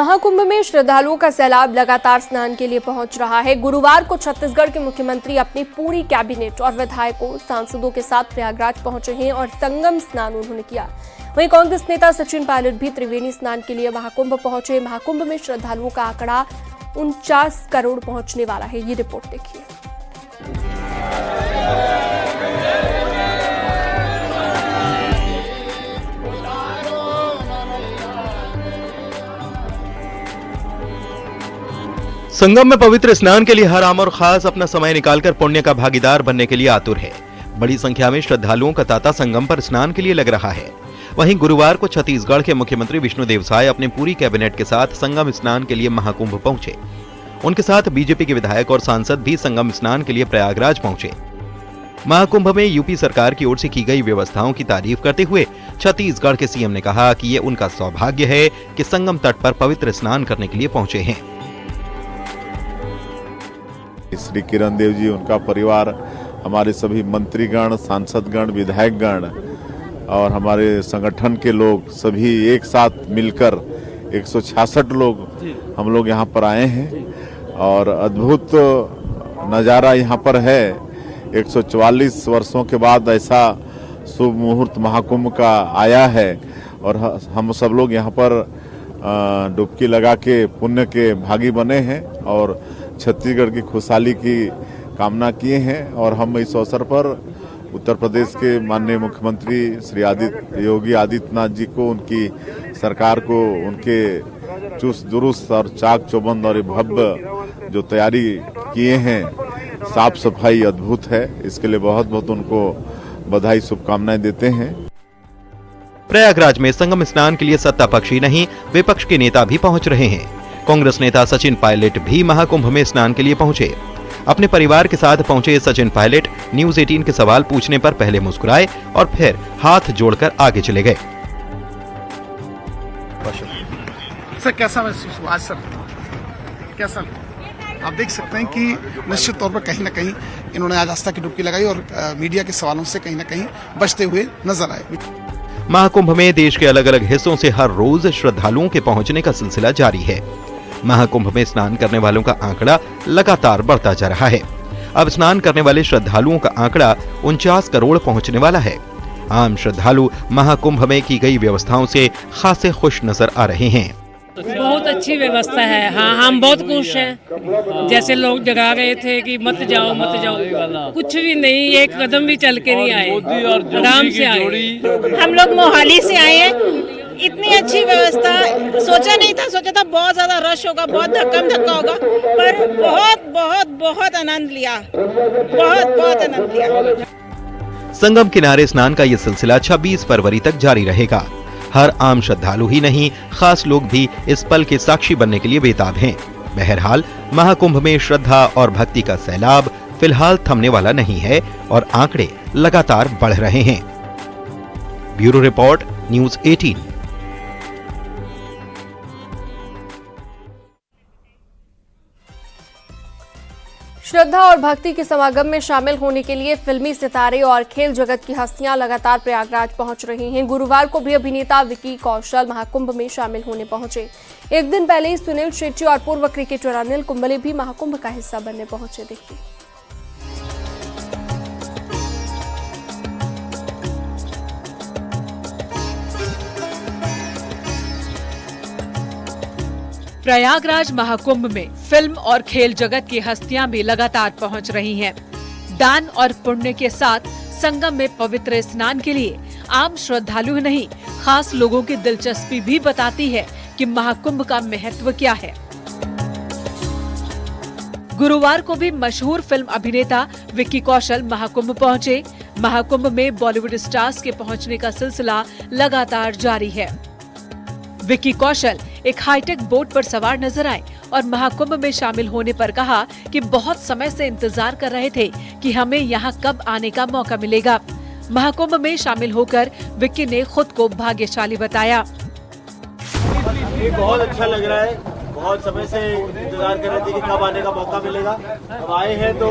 महाकुंभ में श्रद्धालुओं का सैलाब लगातार स्नान के लिए पहुंच रहा है। गुरुवार को छत्तीसगढ़ के मुख्यमंत्री अपनी पूरी कैबिनेट और विधायकों सांसदों के साथ प्रयागराज पहुंचे हैं और संगम स्नान उन्होंने किया। वहीं कांग्रेस नेता सचिन पायलट भी त्रिवेणी स्नान के लिए महाकुंभ पहुंचे। महाकुंभ में श्रद्धालुओं का आंकड़ा 49 करोड़ पहुंचने वाला है। ये रिपोर्ट देखिए। संगम में पवित्र स्नान के लिए हर आम और खास अपना समय निकालकर पुण्य का भागीदार बनने के लिए आतुर है। बड़ी संख्या में श्रद्धालुओं का तांता संगम पर स्नान के लिए लग रहा है। वहीं गुरुवार को छत्तीसगढ़ के मुख्यमंत्री विष्णुदेव साय अपने पूरी कैबिनेट के साथ संगम स्नान के लिए महाकुंभ पहुंचे। उनके साथ बीजेपी के विधायक और सांसद भी संगम स्नान के लिए प्रयागराज पहुंचे। महाकुंभ में यूपी सरकार की ओर से की गई व्यवस्थाओं की तारीफ करते हुए छत्तीसगढ़ के सीएम ने कहा कि ये उनका सौभाग्य है कि संगम तट पर पवित्र स्नान करने के लिए पहुंचे हैं। श्री किरण देव जी, उनका परिवार, हमारे सभी मंत्रीगण, सांसदगण, विधायकगण और हमारे संगठन के लोग सभी एक साथ मिलकर 166 लोग हम लोग यहाँ पर आए हैं और अद्भुत नज़ारा यहाँ पर है। 144 वर्षों के बाद ऐसा शुभ मुहूर्त महाकुंभ का आया है और हम सब लोग यहाँ पर डुबकी लगा के पुण्य के भागी बने हैं और छत्तीसगढ़ की खुशहाली की कामना किए हैं। और हम इस अवसर पर उत्तर प्रदेश के माननीय मुख्यमंत्री श्री योगी आदित्यनाथ जी को, उनकी सरकार को, उनके चुस्त दुरुस्त और चाक चौबंद और भव्य जो तैयारी किए हैं, साफ सफाई अद्भुत है, इसके लिए बहुत बहुत उनको बधाई शुभकामनाएं देते हैं। प्रयागराज में संगम स्नान के लिए सत्ता पक्ष ही नहीं, विपक्ष के नेता भी पहुंच रहे हैं। कांग्रेस नेता सचिन पायलट भी महाकुंभ में स्नान के लिए पहुंचे। अपने परिवार के साथ पहुंचे सचिन पायलट न्यूज 18 के सवाल पूछने पर पहले मुस्कुराए और फिर हाथ जोड़कर आगे चले गए। सर, कैसा महसूस हुआ आज? सर कैसा? आप देख सकते हैं कि निश्चित तौर पर कहीं ना कहीं इन्होंने आज आस्था की डुबकी लगाई और मीडिया के सवालों से कहीं ना कहीं बचते हुए नजर आए। महाकुंभ में देश के अलग अलग हिस्सों से हर रोज श्रद्धालुओं के पहुंचने का सिलसिला जारी है। महाकुंभ में स्नान करने वालों का आंकड़ा लगातार बढ़ता जा रहा है। अब स्नान करने वाले श्रद्धालुओं का आंकड़ा 49 करोड़ पहुंचने वाला है। आम श्रद्धालु महाकुंभ में की गई व्यवस्थाओं से खासे खुश नजर आ रहे हैं। बहुत अच्छी व्यवस्था है। हाँ, हम बहुत खुश हैं। जैसे लोग जगा रहे थे कि मत जाओ मत जाओ, कुछ भी नहीं, एक कदम भी चल के नहीं आए, आराम से आए। हम लोग मोहाली से आए हैं। इतनी अच्छी व्यवस्था सोचा नहीं था, सोचा था बहुत ज्यादा रश होगा, बहुत धक्का होगा, पर बहुत बहुत बहुत आनंद लिया, बहुत बहुत आनंद लिया। संगम किनारे स्नान का ये सिलसिला 26 फरवरी तक जारी रहेगा। हर आम श्रद्धालु ही नहीं, खास लोग भी इस पल के साक्षी बनने के लिए बेताब हैं। बहरहाल महाकुंभ में श्रद्धा और भक्ति का सैलाब फिलहाल थमने वाला नहीं है और आंकड़े लगातार बढ़ रहे हैं। Bureau report, news 18। श्रद्धा और भक्ति के समागम में शामिल होने के लिए फिल्मी सितारे और खेल जगत की हस्तियां लगातार प्रयागराज पहुंच रही हैं। गुरुवार को भी अभिनेता विकी कौशल महाकुंभ में शामिल होने पहुंचे। एक दिन पहले ही सुनील शेट्टी और पूर्व क्रिकेटर अनिल कुंबले भी महाकुंभ का हिस्सा बनने पहुंचे। देखिए। प्रयागराज महाकुंभ में फिल्म और खेल जगत की हस्तियां भी लगातार पहुंच रही हैं। दान और पुण्य के साथ संगम में पवित्र स्नान के लिए आम श्रद्धालु नहीं, खास लोगों की दिलचस्पी भी बताती है कि महाकुंभ का महत्व क्या है। गुरुवार को भी मशहूर फिल्म अभिनेता विक्की कौशल महाकुंभ पहुंचे। महाकुंभ में बॉलीवुड स्टार्स के पहुंचने का सिलसिला लगातार जारी है। विक्की कौशल एक हाईटेक बोट पर सवार नजर आए और महाकुंभ में शामिल होने पर कहा कि बहुत समय से इंतजार कर रहे थे कि हमें यहाँ कब आने का मौका मिलेगा। महाकुंभ में शामिल होकर विक्की ने खुद को भाग्यशाली बताया। बहुत अच्छा लग रहा है, बहुत समय से इंतजार कर रहे थे कि कब आने का मौका मिलेगा। अब आए हैं तो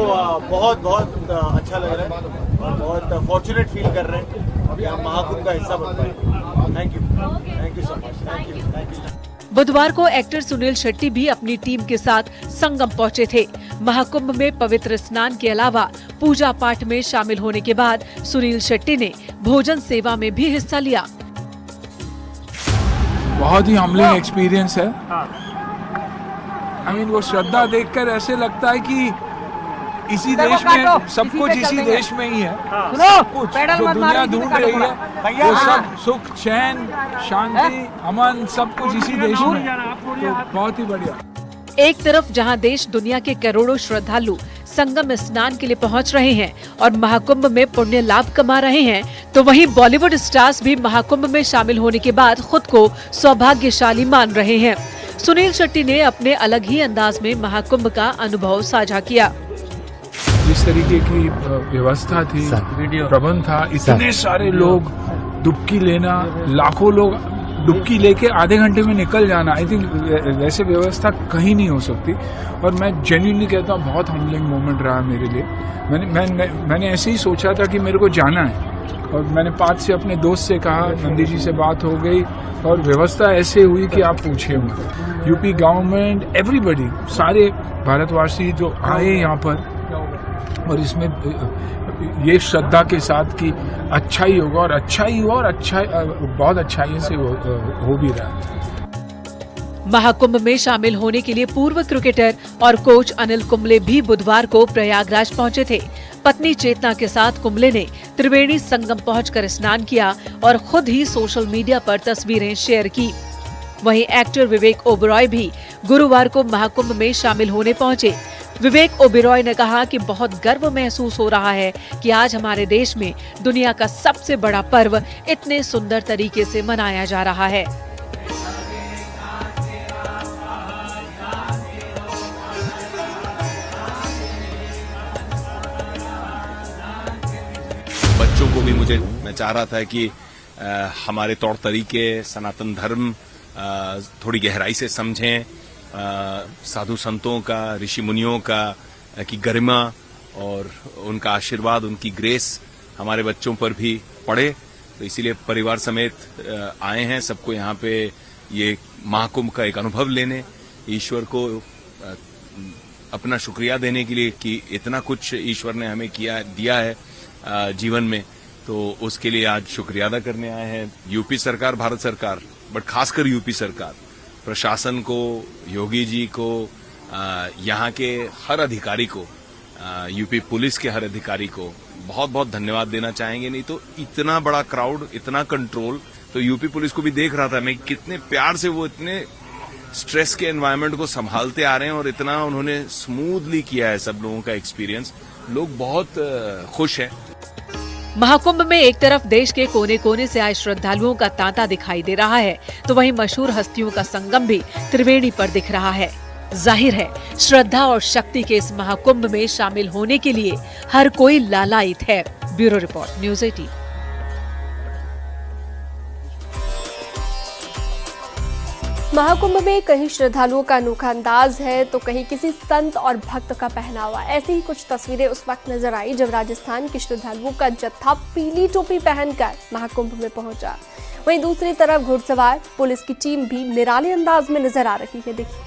बहुत बहुत अच्छा लग रहा है और बहुत फॉर्चुनेट फील कर रहे हैं कि हम महाकुंभ का हिस्सा बन पाए। Thank you so much. Thank you. बुधवार को एक्टर सुनील शेट्टी भी अपनी टीम के साथ संगम पहुंचे थे। महाकुंभ में पवित्र स्नान के अलावा पूजा पाठ में शामिल होने के बाद सुनील शेट्टी ने भोजन सेवा में भी हिस्सा लिया। बहुत ही हम्बलिंग एक्सपीरियंस है। वो श्रद्धा देखकर ऐसे लगता है कि इसी देश में सब कुछ इसी देश में ही है। सब कुछ जो दुनिया ढूंढ रही है वो सब सुख, चैन, शांति, अमन सब कुछ इसी देश में है। तो बहुत ही बढ़िया। एक तरफ जहां देश दुनिया के करोड़ों श्रद्धालु संगम स्नान के लिए पहुंच रहे हैं और महाकुंभ में पुण्य लाभ कमा रहे हैं, तो वहीं बॉलीवुड स्टार्स भी महाकुंभ में शामिल होने के बाद खुद को सौभाग्यशाली मान रहे हैं। सुनील शेट्टी ने अपने अलग ही अंदाज में महाकुंभ का अनुभव साझा किया। जिस तरीके की व्यवस्था थी, प्रबंध था, इतने सारे लोग डुबकी लेना, लाखों लोग डुबकी लेके आधे घंटे में निकल जाना, आई थिंक वैसे व्यवस्था कहीं नहीं हो सकती। और मैं जेन्युइनली कहता हूँ बहुत हम्बलिंग मोमेंट रहा मेरे लिए। मैंने ऐसे ही सोचा था कि मेरे को जाना है और मैंने 5 से अपने दोस्त से कहा, नंदी जी से बात हो गई और व्यवस्था ऐसे हुई कि आप पूछिए मत। यूपी गवर्नमेंट, एवरीबडी, सारे भारतवासी जो आए यहाँ पर, और इसमें ये श्रद्धा के साथ कि अच्छा ही होगा और अच्छा ही हुआ और अच्छा बहुत अच्छाई से हो भी रहा। महाकुंभ में शामिल होने के लिए पूर्व क्रिकेटर और कोच अनिल कुंबले भी बुधवार को प्रयागराज पहुंचे थे। पत्नी चेतना के साथ कुंबले ने त्रिवेणी संगम पहुंचकर स्नान किया और खुद ही सोशल मीडिया पर तस्वीरें शेयर की। वहीं एक्टर विवेक ओबरॉय भी गुरुवार को महाकुंभ में शामिल होने पहुंचे। विवेक ओबेरॉय ने कहा कि बहुत गर्व महसूस हो रहा है कि आज हमारे देश में दुनिया का सबसे बड़ा पर्व इतने सुंदर तरीके से मनाया जा रहा है। बच्चों को भी मैं चाह रहा था कि हमारे तौर तरीके, सनातन धर्म थोड़ी गहराई से समझें, साधु संतों का, ऋषि मुनियों का की गरिमा और उनका आशीर्वाद, उनकी ग्रेस हमारे बच्चों पर भी पड़े। तो इसीलिए परिवार समेत आए हैं सबको यहाँ पे ये महाकुंभ का एक अनुभव लेने, ईश्वर को अपना शुक्रिया देने के लिए कि इतना कुछ ईश्वर ने हमें दिया है जीवन में, तो उसके लिए आज शुक्रिया अदा करने आए हैं। यूपी सरकार, भारत सरकार, बट खासकर यूपी सरकार, प्रशासन को, योगी जी को, यहाँ के हर अधिकारी को, यूपी पुलिस के हर अधिकारी को बहुत बहुत धन्यवाद देना चाहेंगे। नहीं तो इतना बड़ा क्राउड, इतना कंट्रोल, तो यूपी पुलिस को भी देख रहा था मैं कितने प्यार से वो इतने स्ट्रेस के एनवायरनमेंट को संभालते आ रहे हैं और इतना उन्होंने स्मूथली किया है सब लोगों का एक्सपीरियंस। लोग बहुत खुश हैं। महाकुंभ में एक तरफ देश के कोने कोने से आए श्रद्धालुओं का तांता दिखाई दे रहा है, तो वहीं मशहूर हस्तियों का संगम भी त्रिवेणी पर दिख रहा है। जाहिर है श्रद्धा और शक्ति के इस महाकुंभ में शामिल होने के लिए हर कोई लालायित है। Bureau report, news 18। महाकुंभ में कहीं श्रद्धालुओं का अनोखा अंदाज है तो कहीं किसी संत और भक्त का पहनावा। ऐसी ही कुछ तस्वीरें उस वक्त नजर आई जब राजस्थान के श्रद्धालुओं का जत्था पीली टोपी पहनकर महाकुंभ में पहुंचा। वहीं दूसरी तरफ घुड़सवार पुलिस की टीम भी निराले अंदाज में नजर आ रही है। देखिए,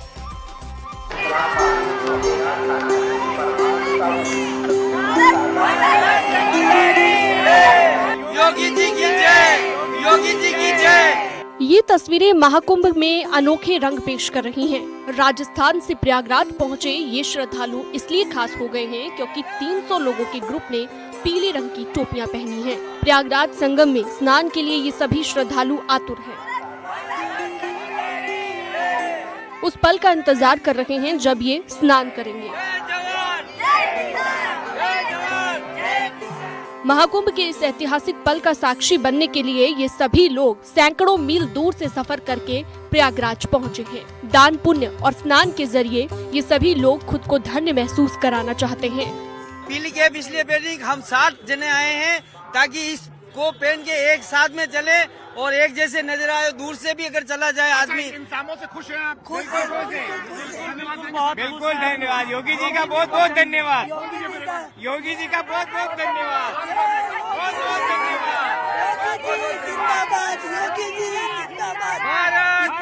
योगी जी की जय, योगी जी की जय। ये तस्वीरें महाकुंभ में अनोखे रंग पेश कर रही हैं। राजस्थान से प्रयागराज पहुंचे ये श्रद्धालु इसलिए खास हो गए हैं क्योंकि 300 लोगों के ग्रुप ने पीले रंग की टोपियां पहनी हैं। प्रयागराज संगम में स्नान के लिए ये सभी श्रद्धालु आतुर हैं। उस पल का इंतजार कर रहे हैं जब ये स्नान करेंगे। महाकुंभ के इस ऐतिहासिक पल का साक्षी बनने के लिए ये सभी लोग सैकड़ों मील दूर से सफर करके प्रयागराज पहुंचे हैं। दान, पुण्य और स्नान के जरिए ये सभी लोग खुद को धन्य महसूस कराना चाहते हैं। पीली कैप इसलिए पहनी, हम 60 जने आए हैं ताकि इसको पहन के एक साथ में चले और एक जैसे नजर आए। दूर से भी अगर चला जाए आदमी। इंसानों से खुश हैं आप? खुश बिल्कुल धन्यवाद योगी जी का, बहुत बहुत धन्यवाद योगी जी का, बहुत बहुत धन्यवाद, बहुत बहुत धन्यवाद। भारत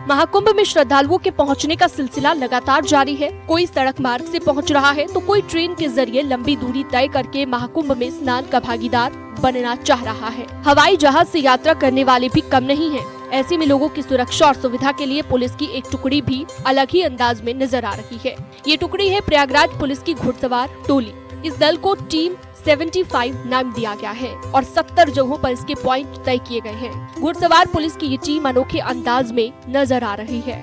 महाकुंभ में श्रद्धालुओं के पहुंचने का सिलसिला लगातार जारी है। कोई सड़क मार्ग से पहुंच रहा है तो कोई ट्रेन के जरिए लंबी दूरी तय करके महाकुंभ में स्नान का भागीदार बनना चाह रहा है। हवाई जहाज से यात्रा करने वाले भी कम नहीं हैं। ऐसे में लोगों की सुरक्षा और सुविधा के लिए पुलिस की एक टुकड़ी भी अलग ही अंदाज में नजर आ रही है। ये टुकड़ी है प्रयागराज पुलिस की घुड़सवार टोली। इस दल को टीम 75 नाम दिया गया है और 70 जगहों पर इसके पॉइंट तय किए गए हैं। घुड़सवार पुलिस की ये टीम अनोखे अंदाज में नजर आ रही है।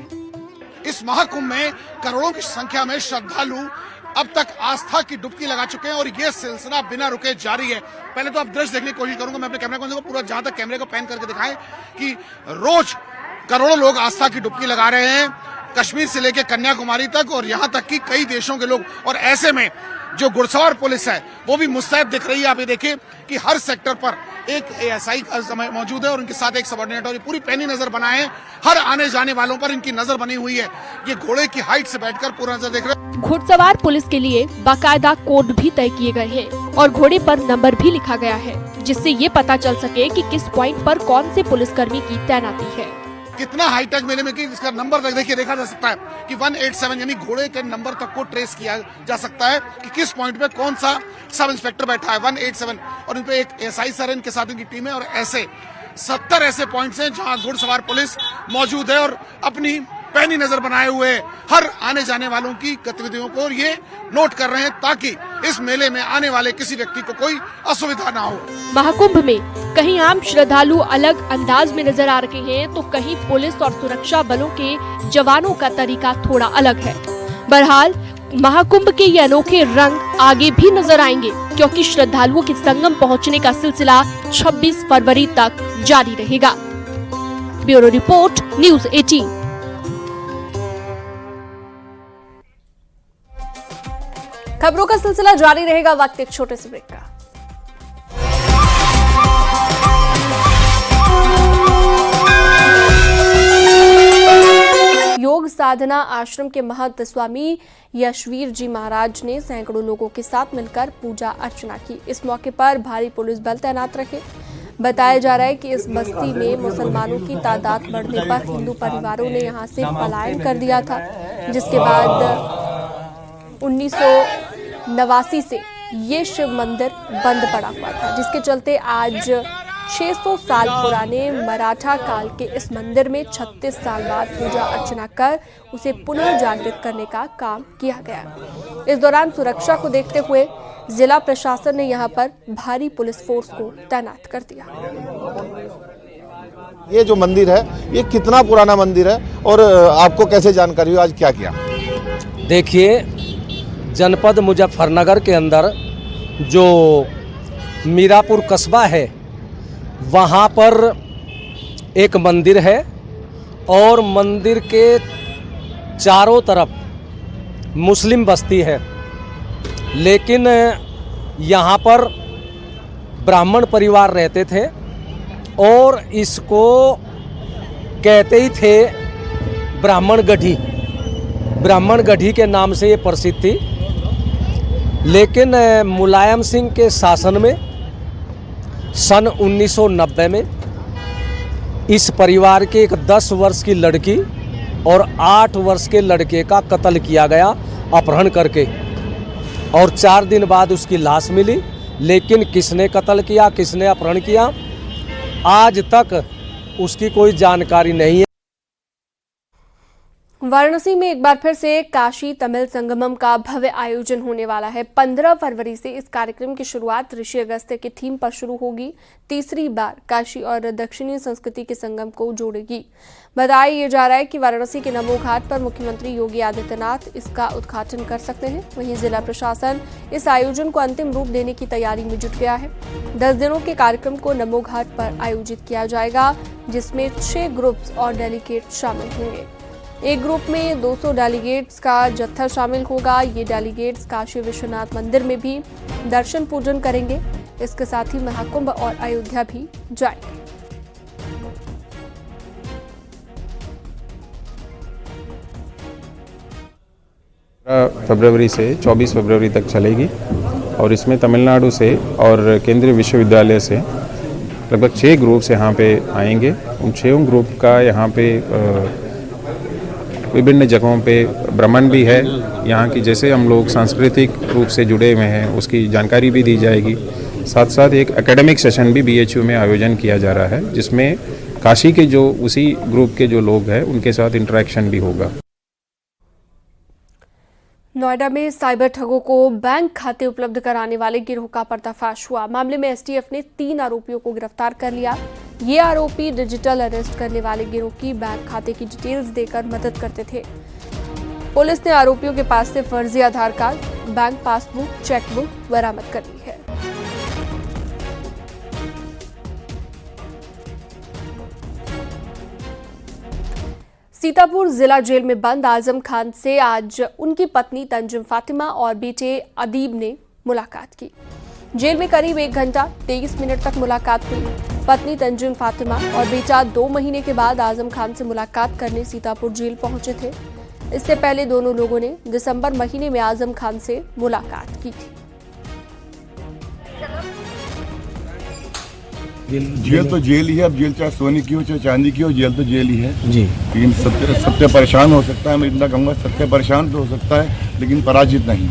इस महाकुंभ में करोड़ों की संख्या में श्रद्धालु अब तक आस्था की डुबकी लगा चुके हैं और ये सिलसिला बिना रुके जारी है। पहले तो आप दृश्य देखने की कोशिश करूंगा, मैं अपने कैमरा को पूरा जहां तक कैमरे को पैन करके दिखाएं कि रोज करोड़ों लोग आस्था की डुबकी लगा रहे हैं, कश्मीर से लेकर कन्याकुमारी तक और यहाँ तक कि कई देशों के लोग। और ऐसे में जो घुड़सवार पुलिस है वो भी मुस्तैद दिख रही है। आप ये देखिए कि हर सेक्टर पर एक एएसआई मौजूद है और उनके साथ एक सबऑर्डिनेट और ये पूरी पैनी नजर बनाए हैं। हर आने जाने वालों पर इनकी नजर बनी हुई है। ये घोड़े की हाइट से बैठकर पूरा नजर देख रहे हैं। घुड़सवार पुलिस के लिए बाकायदा कोड भी तय किए गए हैं और घोड़े पर नंबर भी लिखा गया है, जिससे ये पता चल सके कि किस पॉइंट पर कौन से पुलिसकर्मी की तैनाती है। कितना हाईटेक मेले में कि इसका नंबर तक देखिए देखा जा सकता है कि 187 यानी घोड़े के नंबर तक को ट्रेस किया जा सकता है कि किस पॉइंट पे कौन सा सब इंस्पेक्टर बैठा है। 187 और इन पे एक एसआई सर है, इनके साथ इनकी टीम है और ऐसे 70 ऐसे पॉइंट्स हैं जहां घुड़सवार पुलिस मौजूद है और अपनी पैनी नजर बनाए हुए हर आने जाने वालों की गतिविधियों को ये नोट कर रहे हैं ताकि इस मेले में आने वाले किसी व्यक्ति को कोई असुविधा ना हो। महाकुंभ में कहीं आम श्रद्धालु अलग अंदाज में नजर आ रहे हैं तो कहीं पुलिस और सुरक्षा बलों के जवानों का तरीका थोड़ा अलग है। बहरहाल महाकुंभ के ये अनोखे रंग आगे भी नजर आएंगे क्योंकि श्रद्धालुओं के संगम पहुंचने का सिलसिला 26 फरवरी तक जारी रहेगा। Bureau report, news 18। खबरों का सिलसिला जारी रहेगा, वक्त एक छोटे से ब्रेक का। योग साधना आश्रम के महंत स्वामी यशवीर जी महाराज ने सैकड़ों लोगों के साथ मिलकर पूजा अर्चना की। इस मौके पर भारी पुलिस बल तैनात रहे। बताया जा रहा है कि इस बस्ती में मुसलमानों की तादाद बढ़ने पर हिंदू परिवारों ने यहां से पलायन कर दिया था, जिसके बाद 1989 से ये शिव मंदिर बंद पड़ा हुआ था, जिसके चलते आज 600 साल पुराने मराठा काल के इस मंदिर में 36 साल बाद पूजा अर्चना कर उसे पुनर्जागृत करने का काम किया गया। इस दौरान सुरक्षा को देखते हुए जिला प्रशासन ने यहां पर भारी पुलिस फोर्स को तैनात कर दिया। ये जो मंदिर है ये कितना पुराना मंदिर है और आपको कैसे जानकारी हुई, आज क्या किया? देखिए, जनपद मुजफ्फरनगर के अंदर जो मीरापुर कस्बा है वहाँ पर एक मंदिर है और मंदिर के चारों तरफ मुस्लिम बस्ती है, लेकिन यहाँ पर ब्राह्मण परिवार रहते थे और इसको कहते ही थे ब्राह्मण गढ़ी के नाम से ये प्रसिद्ध थी। लेकिन मुलायम सिंह के शासन में सन 1990 में इस परिवार के एक 10 वर्ष की लड़की और 8 वर्ष के लड़के का कत्ल किया गया अपहरण करके, और 4 दिन बाद उसकी लाश मिली। लेकिन किसने कत्ल किया, किसने अपहरण किया, आज तक उसकी कोई जानकारी नहीं है। वाराणसी में एक बार फिर से काशी तमिल संगमम का भव्य आयोजन होने वाला है। 15 फरवरी से इस कार्यक्रम की शुरुआत ऋषि अगस्त्य की थीम पर शुरू होगी। तीसरी बार काशी और दक्षिणी संस्कृति के संगम को जोड़ेगी। बताया जा रहा है कि वाराणसी के नमो घाट पर मुख्यमंत्री योगी आदित्यनाथ इसका उद्घाटन कर सकते हैं। वहीं जिला प्रशासन इस आयोजन को अंतिम रूप देने की तैयारी में जुट गया है। 10 दिनों के कार्यक्रम को नमो घाट पर आयोजित किया जाएगा, जिसमें 6 ग्रुप्स और डेलीगेट शामिल होंगे। एक ग्रुप में 200 डेलीगेट्स का जत्था शामिल होगा। ये डेलीगेट्स काशी विश्वनाथ मंदिर में भी दर्शन पूजन करेंगे। इसके साथ ही महाकुंभ और अयोध्या भी जाएंगे। फरवरी से 24 फरवरी तक चलेगी और इसमें तमिलनाडु से और केंद्रीय विश्वविद्यालय से लगभग 6 ग्रुप्स यहाँ पे आएंगे। उन 6 ग्रुप का यहाँ पे विभिन्न जगहों पे भ्रमण भी है। यहाँ की जैसे हम लोग सांस्कृतिक रूप से जुड़े हुए हैं उसकी जानकारी भी दी जाएगी। साथ साथ एक एकेडमिक सेशन भी BHU में आयोजन किया जा रहा है, जिसमें काशी के जो उसी ग्रुप के जो लोग हैं उनके साथ इंटरेक्शन भी होगा। नोएडा में साइबर ठगों को बैंक खाते उपलब्ध कराने वाले गिरोह का पर्दाफाश हुआ। मामले में STF ने 3 आरोपियों को गिरफ्तार कर लिया। ये आरोपी डिजिटल अरेस्ट करने वाले गिरोह की बैंक खाते की डिटेल्स देकर मदद करते थे। पुलिस ने आरोपियों के पास से फर्जी आधार कार्ड, बैंक पासबुक, चेकबुक बरामद कर ली है। सीतापुर जिला जेल में बंद आजम खान से आज उनकी पत्नी तंजिम फातिमा और बेटे अदीब ने मुलाकात की। जेल में करीब 1 घंटा 23 मिनट तक मुलाकात हुई। पत्नी तंजिम फातिमा और बेटा 2 महीने के बाद आजम खान से मुलाकात करने सीतापुर जेल पहुंचे थे। इससे पहले दोनों लोगों ने दिसंबर महीने में आजम खान से मुलाकात की थी। जेल तो जेल ही है। अब जेल चाहे सोने की हो चाहे चांदी की हो, जेल तो जेल ही है जी। लेकिन सत्य परेशान हो सकता है, मैं इतना कहूँगा सत्य परेशान तो हो सकता है लेकिन पराजित नहीं।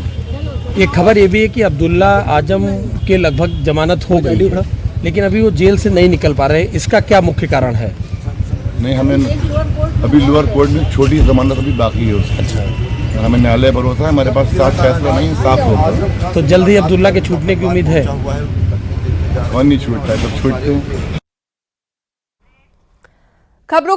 एक खबर ये भी है कि अब्दुल्ला आजम के लगभग जमानत हो गई है, लेकिन अभी वो जेल से नहीं निकल पा रहे। इसका क्या मुख्य कारण है? नहीं, हमें अभी लोअर कोर्ट में छोटी जमानत अभी बाकी है उसकी। अच्छा, हमें न्यायालय भरोसा है, हमारे पास साफ फैसला नहीं, साफ होगा। तो जल्द ही अब्दुल्ला के छूटने की उम्मीद है? और नहीं छूटता है, तो छूटते हैं। खबरों